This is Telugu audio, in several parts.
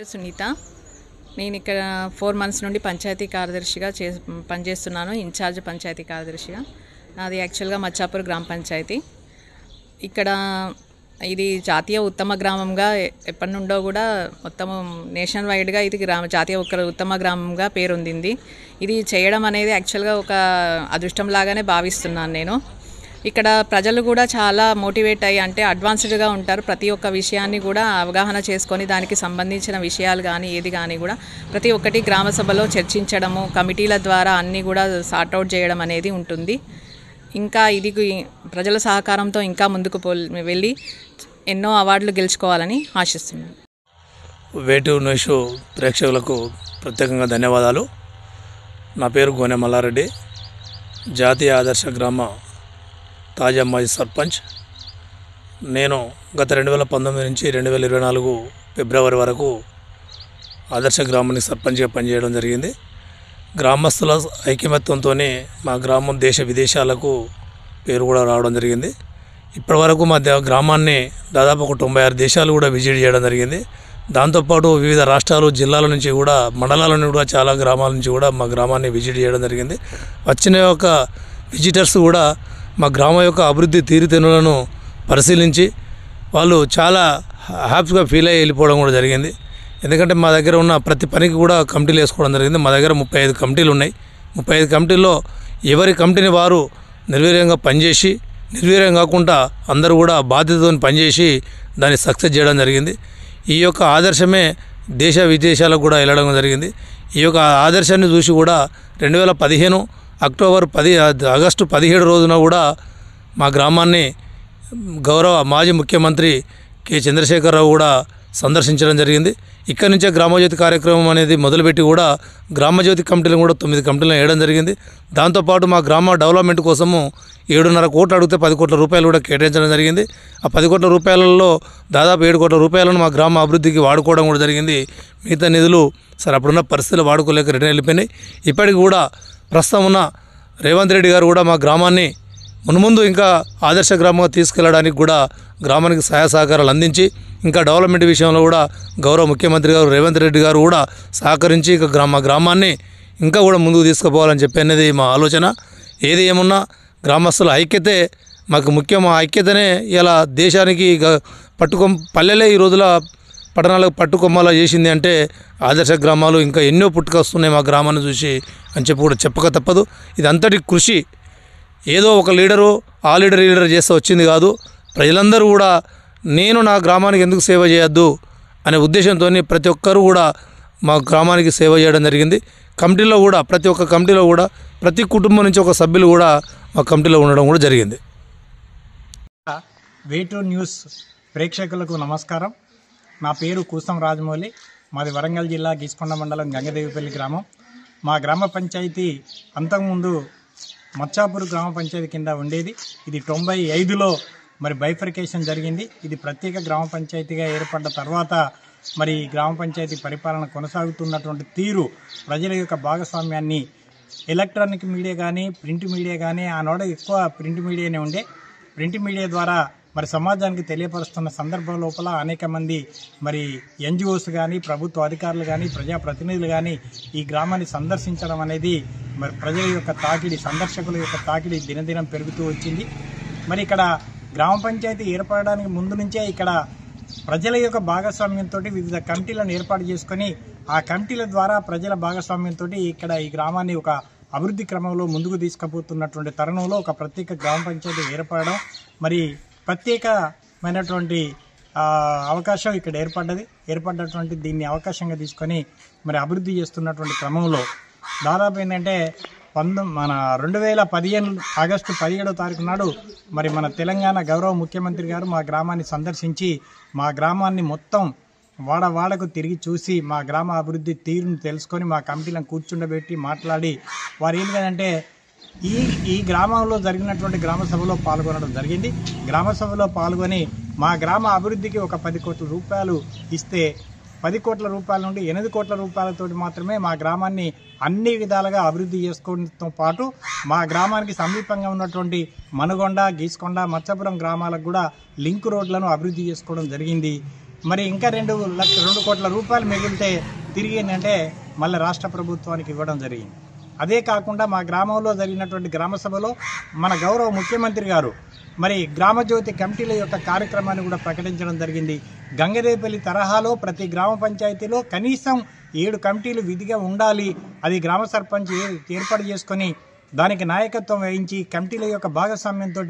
సునీత నేను ఇక్కడ 4 మంత్స్ నుండి పంచాయతీ కార్యదర్శిగా పనిచేస్తున్నాను. ఇన్ఛార్జ్ పంచాయతీ కార్యదర్శిగా. నాది యాక్చువల్గా మచ్చాపూర్ గ్రామ పంచాయతీ. ఇక్కడ ఇది జాతీయ ఉత్తమ గ్రామంగా ఎప్పటి నుండో కూడా మొత్తం నేషన్ వైడ్గా ఇది జాతీయ ఉత్తమ గ్రామంగా పేరొందింది. ఇది చేయడం అనేది యాక్చువల్గా ఒక అదృష్టంలాగానే భావిస్తున్నాను నేను. ఇక్కడ ప్రజలు కూడా చాలా మోటివేట్ అయ్యి అంటే అడ్వాన్స్డ్గా ఉంటారు. ప్రతి ఒక్క విషయాన్ని కూడా అవగాహన చేసుకొని దానికి సంబంధించిన విషయాలు కానీ ఏది కానీ కూడా ప్రతి ఒక్కటి గ్రామ సభలో చర్చించడము, కమిటీల ద్వారా అన్నీ కూడా సార్ట్అవుట్ చేయడం అనేది ఉంటుంది. ఇంకా ఇది ప్రజల సహకారంతో ఇంకా ముందుకు వెళ్ళి ఎన్నో అవార్డులు గెలుచుకోవాలని ఆశిస్తున్నాను. వేటు న్యూస్ ప్రేక్షకులకు ప్రత్యేకంగా ధన్యవాదాలు. నా పేరు గోనె మల్లారెడ్డి, జాతీయ ఆదర్శ గ్రామ తాజా మాజీ సర్పంచ్. నేను గత 2019 నుంచి 2024 ఫిబ్రవరి వరకు ఆదర్శ గ్రామానికి సర్పంచ్గా పనిచేయడం జరిగింది. గ్రామస్తుల ఐకమత్యంతో మా గ్రామం దేశ విదేశాలకు పేరు కూడా రావడం జరిగింది. ఇప్పటివరకు మా గ్రామాన్ని దాదాపు ఒక 96 దేశాలు కూడా విజిట్ చేయడం జరిగింది. దాంతోపాటు వివిధ రాష్ట్రాలు, జిల్లాల నుంచి కూడా, మండలాల నుంచి కూడా, చాలా గ్రామాల నుంచి కూడా మా గ్రామాన్ని విజిట్ చేయడం జరిగింది. వచ్చిన యొక్క విజిటర్స్ కూడా మా గ్రామం యొక్క అభివృద్ధి తీరుతెన్నులను పరిశీలించి వాళ్ళు చాలా హ్యాపీగా ఫీల్ అయ్యి వెళ్ళిపోవడం కూడా జరిగింది. ఎందుకంటే మా దగ్గర ఉన్న ప్రతి పనికి కూడా కమిటీలు వేసుకోవడం జరిగింది. మా దగ్గర 35 కమిటీలు ఉన్నాయి. 35 కమిటీల్లో ఎవరి కమిటీని వారు నిర్వీర్యంగా పనిచేసి, నిర్వీర్యం కాకుండా అందరూ కూడా బాధ్యతతో పనిచేసి దాన్ని సక్సెస్ చేయడం జరిగింది. ఈ యొక్క ఆదర్శమే దేశ విదేశాలకు కూడా వెళ్ళడం జరిగింది. ఈ యొక్క ఆదర్శాన్ని చూసి కూడా 2015 ఆగస్టు 17 రోజున కూడా మా గ్రామాన్ని గౌరవ మాజీ ముఖ్యమంత్రి కె చంద్రశేఖరరావు కూడా సందర్శించడం జరిగింది. ఇక్కడి నుంచే గ్రామజ్యోతి కార్యక్రమం అనేది మొదలుపెట్టి కూడా గ్రామజ్యోతి కమిటీలను కూడా 9 కమిటీలను వేయడం జరిగింది. దాంతోపాటు మా గ్రామ డెవలప్మెంట్ కోసము 7.5 కోట్లు అడిగితే 10 కోట్ల రూపాయలు కూడా కేటాయించడం జరిగింది. ఆ 10 కోట్ల రూపాయలలో దాదాపు 7 కోట్ల రూపాయలను మా గ్రామ అభివృద్ధికి వాడుకోవడం కూడా జరిగింది. మిగతా నిధులు సరే అప్పుడున్న పరిస్థితులు వాడుకోలేక రిటర్న్ వెళ్ళిపోయినాయి. ఇప్పటికి కూడా ప్రస్తుతం ఉన్న రేవంత్ రెడ్డి గారు కూడా మా గ్రామాన్ని మున్ముందు ఇంకా ఆదర్శ గ్రామంగా తీసుకెళ్లడానికి కూడా గ్రామానికి సహాయ సహకారాలు అందించి ఇంకా డెవలప్మెంట్ విషయంలో కూడా గౌరవ ముఖ్యమంత్రి గారు రేవంత్ రెడ్డి గారు కూడా సహకరించి ఇక మా గ్రామాన్ని ఇంకా కూడా ముందుకు తీసుకుపోవాలని చెప్పి అనేది మా ఆలోచన. ఏది ఏమున్నా గ్రామస్తుల ఐక్యతే మాకు ముఖ్యం. ఆ ఐక్యతనే ఇలా దేశానికి పల్లెలే ఈ రోజుల పట్టణాలకు పట్టుకొమ్మలా చేసింది అంటే ఆదర్శ గ్రామాలు ఇంకా ఎన్నో పుట్టుకొస్తున్నాయి మా గ్రామాన్ని చూసి అని చెప్పి కూడా చెప్పక తప్పదు. ఇది అంతటి కృషి ఏదో ఒక లీడరు ఆ లీడర్ చేస్తే వచ్చింది కాదు. ప్రజలందరూ కూడా నేను నా గ్రామానికి ఎందుకు సేవ చేయొద్దు అనే ఉద్దేశంతో ప్రతి ఒక్కరు కూడా మా గ్రామానికి సేవ చేయడం జరిగింది. కమిటీలో కూడా ప్రతి ఒక్క కమిటీలో కూడా ప్రతి కుటుంబం నుంచి ఒక సభ్యులు కూడా మా కమిటీలో ఉండడం కూడా జరిగింది. వేటు న్యూస్ ప్రేక్షకులకు నమస్కారం. నా పేరు కూసం రాజమౌళి. మాది వరంగల్ జిల్లా గీసుకొండ మండలం గంగదేవిపల్లి గ్రామం. మా గ్రామ పంచాయతీ అంతకుముందు మచ్చాపూర్ గ్రామ పంచాయతీ కింద ఉండేది. ఇది 95లో మరి బైఫర్కేషన్ జరిగింది. ఇది ప్రత్యేక గ్రామ పంచాయతీగా ఏర్పడ్డ తర్వాత మరి గ్రామ పంచాయతీ పరిపాలన కొనసాగుతున్నటువంటి తీరు, ప్రజల యొక్క భాగస్వామ్యాన్ని ఎలక్ట్రానిక్ మీడియా కానీ ప్రింట్ మీడియా కానీ, ఆనాడు ఎక్కువ ప్రింట్ మీడియానే ఉండే. ప్రింట్ మీడియా ద్వారా మరి సమాజానికి తెలియపరుస్తున్న సందర్భం లోపల అనేక మంది మరి ఎన్జిఓస్ కానీ, ప్రభుత్వ అధికారులు కానీ, ప్రజాప్రతినిధులు కానీ ఈ గ్రామాన్ని సందర్శించడం అనేది మరి ప్రజల యొక్క తాకిడి, సందర్శకుల యొక్క తాకిడి దినదినం పెరుగుతూ వచ్చింది. మరి ఇక్కడ గ్రామ పంచాయతీ ఏర్పడడానికి ముందు నుంచే ఇక్కడ ప్రజల యొక్క భాగస్వామ్యంతో వివిధ కమిటీలను ఏర్పాటు చేసుకొని ఆ కమిటీల ద్వారా ప్రజల భాగస్వామ్యంతో ఇక్కడ ఈ గ్రామాన్ని ఒక అభివృద్ధి క్రమంలో ముందుకు తీసుకుపోతున్నటువంటి తరుణంలో ఒక ప్రత్యేక గ్రామ పంచాయతీ ఏర్పడడం, మరి ప్రత్యేకమైనటువంటి అవకాశం ఇక్కడ ఏర్పడ్డటువంటి దీన్ని అవకాశంగా తీసుకొని మరి అభివృద్ధి చేస్తున్నటువంటి క్రమంలో దాదాపు ఏంటంటే 2015 ఆగస్టు 17వ తారీఖు నాడు మరి మన తెలంగాణ గౌరవ ముఖ్యమంత్రి గారు మా గ్రామాన్ని సందర్శించి మా గ్రామాన్ని మొత్తం వాడకు తిరిగి చూసి మా గ్రామ అభివృద్ధి తీరును తెలుసుకొని మా కమిటీలను కూర్చుండబెట్టి మాట్లాడి వారు ఏంటంటే ఈ గ్రామంలో జరిగినటువంటి గ్రామ సభలో పాల్గొనడం జరిగింది. గ్రామ సభలో పాల్గొని మా గ్రామ అభివృద్ధికి ఒక 10 కోట్ల రూపాయలు ఇస్తే 10 కోట్ల రూపాయల నుండి 8 కోట్ల రూపాయలతో మాత్రమే మా గ్రామాన్ని అన్ని విధాలుగా అభివృద్ధి చేసుకోవడంతో పాటు మా గ్రామానికి సమీపంగా ఉన్నటువంటి మనుగొండ, గీసుకొండ, మత్స్యపురం గ్రామాలకు కూడా లింక్ రోడ్లను అభివృద్ధి చేసుకోవడం జరిగింది. మరి ఇంకా 2 కోట్ల రూపాయలు మిగిలితే తిరిగి ఏంటంటే మళ్ళీ రాష్ట్ర ప్రభుత్వానికి ఇవ్వడం జరిగింది. అదే కాకుండా మా గ్రామంలో జరిగినటువంటి గ్రామ సభలో మన గౌరవ ముఖ్యమంత్రి గారు మరి గ్రామజ్యోతి కమిటీల యొక్క కార్యక్రమాన్ని కూడా ప్రకటించడం జరిగింది. గంగదేపల్లి తరహాలో ప్రతి గ్రామ పంచాయతీలో కనీసం 7 కమిటీలు విధిగా ఉండాలి. అది గ్రామ సర్పంచ్ ఏర్పాటు చేసుకొని దానికి నాయకత్వం వహించి కమిటీల యొక్క భాగస్వామ్యంతో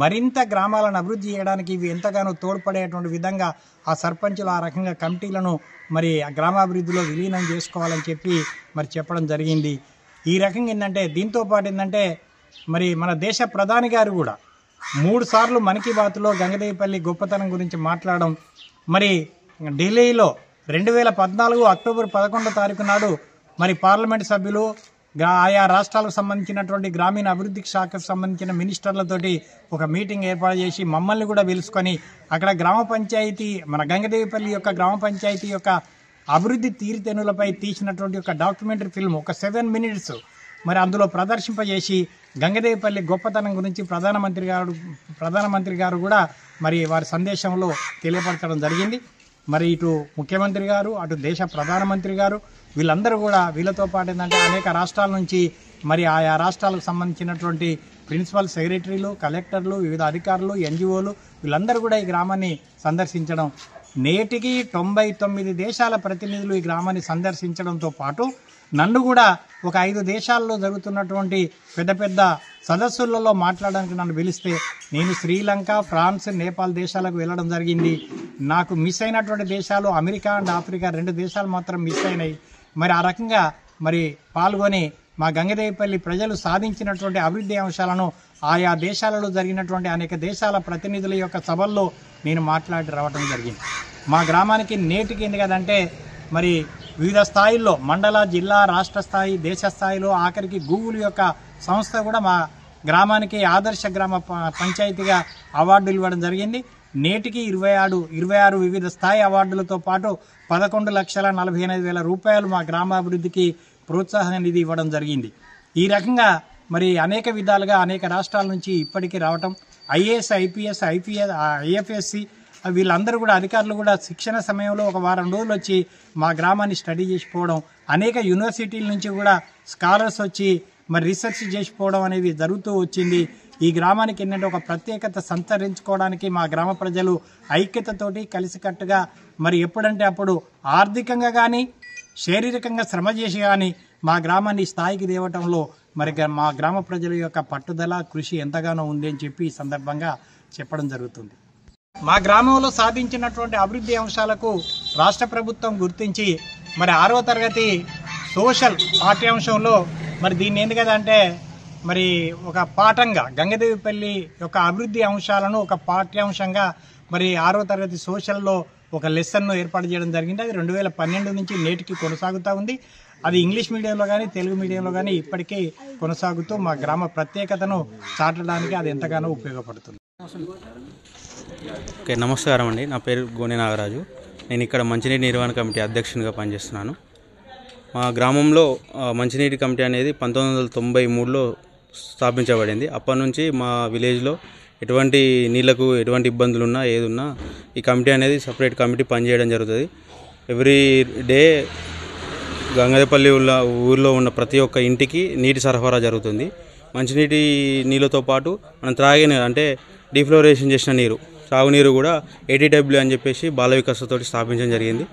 మరింత గ్రామాలను అభివృద్ధి చేయడానికి ఇవి ఎంతగానో తోడ్పడేటువంటి విధంగా ఆ సర్పంచులు ఆ రకంగా కమిటీలను మరి ఆ గ్రామాభివృద్ధిలో విలీనం చేసుకోవాలని చెప్పి మరి చెప్పడం జరిగింది. ఈ రకంగా ఏంటంటే దీంతో పాటు ఏంటంటే మరి మన దేశ ప్రధాని గారు కూడా 3 సార్లు మన్ కీ బాత్లో గంగదేవిపల్లి గొప్పతనం గురించి మాట్లాడడం, మరి ఢిల్లీలో 2014 అక్టోబర్ 11వ తారీఖు నాడు మరి పార్లమెంట్ సభ్యులు ఆయా రాష్ట్రాలకు సంబంధించినటువంటి గ్రామీణ అభివృద్ధి శాఖకు సంబంధించిన మినిస్టర్లతోటి ఒక మీటింగ్ ఏర్పాటు చేసి మమ్మల్ని కూడా పిలుచుకొని అక్కడ గ్రామ పంచాయతీ మన గంగదేవిపల్లి యొక్క గ్రామ పంచాయతీ యొక్క అభివృద్ధి తీరుతెన్నులపై తీసినటువంటి ఒక డాక్యుమెంటరీ ఫిల్మ్ ఒక 7 minutes మరి అందులో ప్రదర్శింపజేసి గంగదేవిపల్లి గొప్పతనం గురించి ప్రధానమంత్రి గారు కూడా మరి వారి సందేశంలో తెలియపరచడం జరిగింది. మరి ఇటు ముఖ్యమంత్రి గారు అటు దేశ ప్రధానమంత్రి గారు వీళ్ళందరూ కూడా వీళ్ళతో పాటు ఏంటంటే అనేక రాష్ట్రాల నుంచి మరి ఆయా రాష్ట్రాలకు సంబంధించినటువంటి ప్రిన్సిపల్ సెక్రటరీలు, కలెక్టర్లు, వివిధ అధికారులు, NGOలు వీళ్ళందరూ కూడా ఈ గ్రామాన్ని సందర్శించడం, నేటికి 99 దేశాల ప్రతినిధులు ఈ గ్రామాన్ని సందర్శించడంతో పాటు నన్ను కూడా ఒక 5 దేశాల్లో జరుగుతున్నటువంటి పెద్ద పెద్ద సదస్సులలో మాట్లాడడానికి నన్ను పిలిస్తే నేను శ్రీలంక, ఫ్రాన్స్, నేపాల్ దేశాలకు వెళ్ళడం జరిగింది. నాకు మిస్ అయినటువంటి దేశాలు అమెరికా అండ్ ఆఫ్రికా 2 దేశాలు మాత్రం మిస్ అయినాయి. మరి ఆ రకంగా మరి పాల్గొని మా గంగదేవిపల్లి ప్రజలు సాధించినటువంటి అభివృద్ధి అంశాలను ఆయా దేశాలలో జరిగినటువంటి అనేక దేశాల ప్రతినిధుల యొక్క సభల్లో నేను మాట్లాడి రావడం జరిగింది. మా గ్రామానికి నేటికి ఎందుకంటే మరి వివిధ స్థాయిల్లో మండల, జిల్లా, రాష్ట్ర స్థాయి, దేశ స్థాయిలో ఆఖరికి గూగుల్ యొక్క సంస్థ కూడా మా గ్రామానికి ఆదర్శ గ్రామ పంచాయతీగా అవార్డులు ఇవ్వడం జరిగింది. నేటికి 26 వివిధ స్థాయి అవార్డులతో పాటు 11,48,000 రూపాయలు మా గ్రామాభివృద్ధికి ప్రోత్సాహ నిధి ఇవ్వడం జరిగింది. ఈ రకంగా మరి అనేక విధాలుగా అనేక రాష్ట్రాల నుంచి ఇప్పటికీ రావటం, IAS, IPS, IFSC వీళ్ళందరూ కూడా అధికారులు కూడా శిక్షణ సమయంలో ఒక వారం రోజులు వచ్చి మా గ్రామాన్ని స్టడీ చేసిపోవడం, అనేక యూనివర్సిటీల నుంచి కూడా స్కాలర్స్ వచ్చి మరి రీసెర్చ్ చేసిపోవడం అనేది జరుగుతూ వచ్చింది. ఈ గ్రామానికి ఏంటంటే ఒక ప్రత్యేకత సంతరించుకోవడానికి మా గ్రామ ప్రజలు ఐక్యతతోటి కలిసికట్టుగా మరి ఎప్పుడంటే అప్పుడు ఆర్థికంగా కానీ శారీరకంగా శ్రమ చేసి కానీ మా గ్రామాన్ని స్థాయికి తేవటంలో మరి మా గ్రామ ప్రజల యొక్క పట్టుదల కృషి ఎంతగానో ఉంది అని చెప్పి ఈ సందర్భంగా చెప్పడం జరుగుతుంది. మా గ్రామంలో సాధించినటువంటి అభివృద్ధి అంశాలకు రాష్ట్ర ప్రభుత్వం గుర్తించి మరి 6వ తరగతి సోషల్ పాఠ్యాంశంలో మరి దీన్ని ఎందుకంటే మరి ఒక పాఠంగా గంగదేవిపల్లి యొక్క అభివృద్ధి అంశాలను ఒక పాఠ్యాంశంగా మరి 6వ తరగతి సోషల్లో ఒక లెసన్ను ఏర్పాటు చేయడం జరిగింది. అది 2012 నుంచి నేటికి కొనసాగుతూ ఉంది. అది ఇంగ్లీష్ మీడియంలో కానీ తెలుగు మీడియంలో కానీ ఇప్పటికీ కొనసాగుతూ మా గ్రామ ప్రత్యేకతను చాటడానికి అది ఎంతగానో ఉపయోగపడుతుంది. ఓకే, నమస్కారం అండి. నా పేరు గోనె నాగరాజు. నేను ఇక్కడ మంచినీటి నిర్వహణ కమిటీ అధ్యక్షునిగా పనిచేస్తున్నాను. మా గ్రామంలో మంచినీటి కమిటీ అనేది 1993లో స్థాపించబడింది. అప్పటి నుంచి మా విలేజ్లో ఎటువంటి నీళ్లకు ఎటువంటి ఇబ్బందులు ఉన్నా ఏదున్నా ఈ కమిటీ అనేది సపరేట్ కమిటీ పనిచేయడం జరుగుతుంది. ఎవ్రీ డే గంగదేపల్లి ఊళ్ళో ఉన్న ప్రతి ఒక్క ఇంటికి నీటి సరఫరా జరుగుతుంది. మంచినీటి నీళ్ళతో పాటు మనం త్రాగే అంటే డీఫ్లోరేషన్ చేసిన నీరు, తాగునీరు కూడా 80W అని చెప్పేసి బాల వికాసతోటి స్థాపించడం జరిగింది.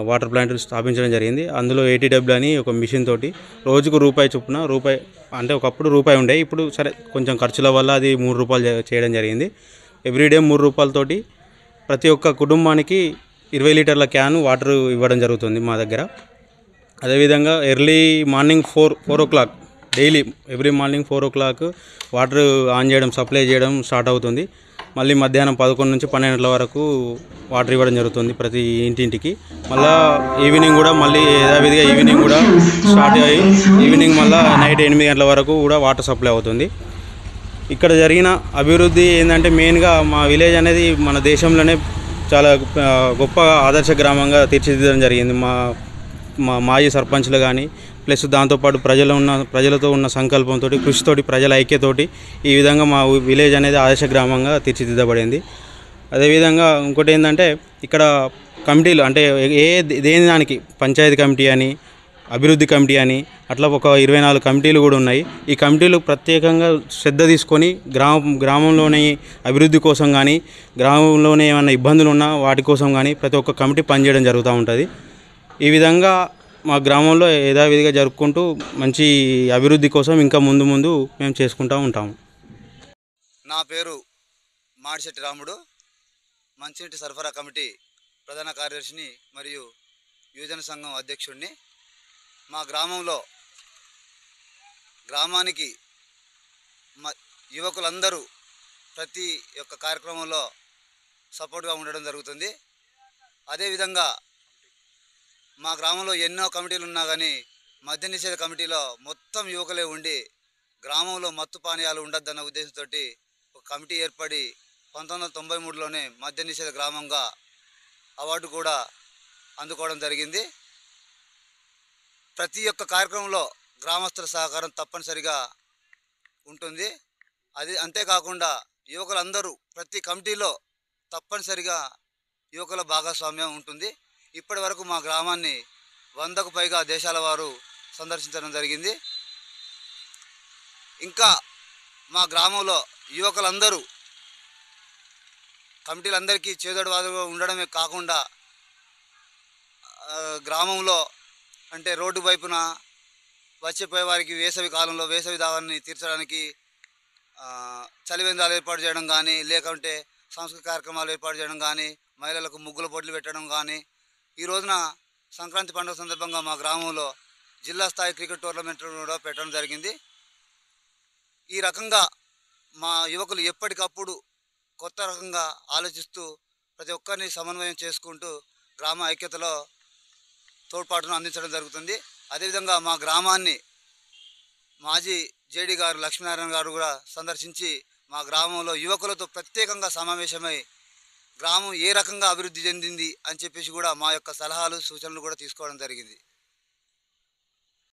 వాటర్ ప్లాంట్ స్థాపించడం జరిగింది. అందులో 80W అని ఒక మిషన్ తోటి రోజుకు రూపాయి చొప్పున, రూపాయి అంటే ఒకప్పుడు రూపాయి ఉండే, ఇప్పుడు సరే కొంచెం ఖర్చుల వల్ల అది 3 రూపాయలు చేయడం జరిగింది. ఎవ్రీడే 3 రూపాయలతోటి ప్రతి ఒక్క కుటుంబానికి 20 లీటర్ల క్యాన్ వాటర్ ఇవ్వడం జరుగుతుంది మా దగ్గర. అదేవిధంగా early morning 4 o'clock daily every morning 4 o'clock water on చేయడం, సప్లై చేయడం స్టార్ట్ అవుతుంది. మళ్ళీ మధ్యాహ్నం 11 నుంచి 12 గంటల వరకు వాటర్ ఇవ్వడం జరుగుతుంది ప్రతి ఇంటింటికి. మళ్ళీ ఈవినింగ్ కూడా మళ్ళీ యథావిధిగా ఈవినింగ్ కూడా స్టార్ట్ అయ్యి ఈవినింగ్ మళ్ళీ నైట్ 8 గంటల వరకు కూడా వాటర్ సప్లై అవుతుంది. ఇక్కడ జరిగిన అభివృద్ధి ఏంటంటే మెయిన్గా మా విలేజ్ అనేది మన దేశంలోనే చాలా గొప్ప ఆదర్శ గ్రామంగా తీర్చిదిద్దడం జరిగింది. మా మాజీ సర్పంచ్లు కానీ ప్లస్ దాంతోపాటు ప్రజలతో ఉన్న సంకల్పంతో, కృషితోటి, ప్రజల ఐక్యతోటి ఈ విధంగా మా విలేజ్ అనేది ఆదర్శ గ్రామంగా తీర్చిదిద్దబడింది. అదేవిధంగా ఇంకోటి ఏంటంటే ఇక్కడ కమిటీలు అంటే దేని దానికి పంచాయతీ కమిటీ అని, అభివృద్ధి కమిటీ అని అట్లా ఒక 24 కమిటీలు కూడా ఉన్నాయి. ఈ కమిటీలు ప్రత్యేకంగా శ్రద్ధ తీసుకొని గ్రామంలోని అభివృద్ధి కోసం కానీ, గ్రామంలోనే ఏమైనా ఇబ్బందులు ఉన్నా వాటి కోసం కానీ ప్రతి ఒక్క కమిటీ పనిచేయడం జరుగుతూ ఉంటుంది. ఈ విధంగా మా గ్రామంలో యథావిధిగా జరుపుకుంటూ మంచి అభివృద్ధి కోసం ఇంకా ముందు ముందు మేము చేసుకుంటూ ఉంటాము. నా పేరు మాడిశెట్టి రాముడు, మంచినీటి సరఫరా కమిటీ ప్రధాన కార్యదర్శిని మరియు యువజన సంఘం అధ్యక్షుడిని. మా గ్రామానికి యువకులందరూ ప్రతి ఒక్క కార్యక్రమంలో సపోర్ట్గా ఉండడం జరుగుతుంది. అదేవిధంగా మా గ్రామంలో ఎన్నో కమిటీలు ఉన్నా కానీ మద్య నిషేధ కమిటీలో మొత్తం యువకులే ఉండి గ్రామంలో మత్తు పానీయాలు ఉండొద్దన్న ఉద్దేశంతో ఒక కమిటీ ఏర్పడి 1993లోనే మద్య నిషేధ గ్రామంగా అవార్డు కూడా అందుకోవడం జరిగింది. ప్రతి ఒక్క కార్యక్రమంలో గ్రామస్తుల సహకారం తప్పనిసరిగా ఉంటుంది. అంతేకాకుండా యువకులందరూ ప్రతి కమిటీలో తప్పనిసరిగా యువకుల భాగస్వామ్యం ఉంటుంది. ఇప్పటి వరకు మా గ్రామాన్ని 100కు పైగా దేశాల వారు సందర్శించడం జరిగింది. ఇంకా మా గ్రామంలో యువకులందరూ కమిటీలందరికీ చేదోడువాదుగా ఉండడమే కాకుండా గ్రామంలో అంటే రోడ్డు వైపున వచ్చిపోయే వారికి వేసవి కాలంలో వేసవి దావాన్ని తీర్చడానికి చలివేంద్రాలు ఏర్పాటు చేయడం కానీ, లేకుంటే సాంస్కృతిక కార్యక్రమాలు ఏర్పాటు చేయడం కానీ, మహిళలకు ముగ్గుల పోటీలు పెట్టడం కానీ, ఈ రోజున సంక్రాంతి పండుగ సందర్భంగా మా గ్రామంలో జిల్లా స్థాయి క్రికెట్ టోర్నమెంట్ కూడా పెట్టడం జరిగింది. ఈ రకంగా మా యువకులు ఎప్పటికప్పుడు కొత్త రకంగా ఆలోచిస్తూ ప్రతి ఒక్కరిని సమన్వయం చేసుకుంటూ గ్రామ ఐక్యతలో తోడ్పాటును అందించడం జరుగుతుంది. అదేవిధంగా మా గ్రామాన్ని మాజీ జేడీ గారు లక్ష్మీనారాయణ గారు కూడా సందర్శించి మా గ్రామంలో యువకులతో ప్రత్యేకంగా సమావేశమై గ్రామం ఏ రకంగా అభివృద్ధి చెందింది అని చెప్పేసి కూడా మా యొక్క సలహాలు సూచనలు కూడా తీసుకోవడం జరిగింది.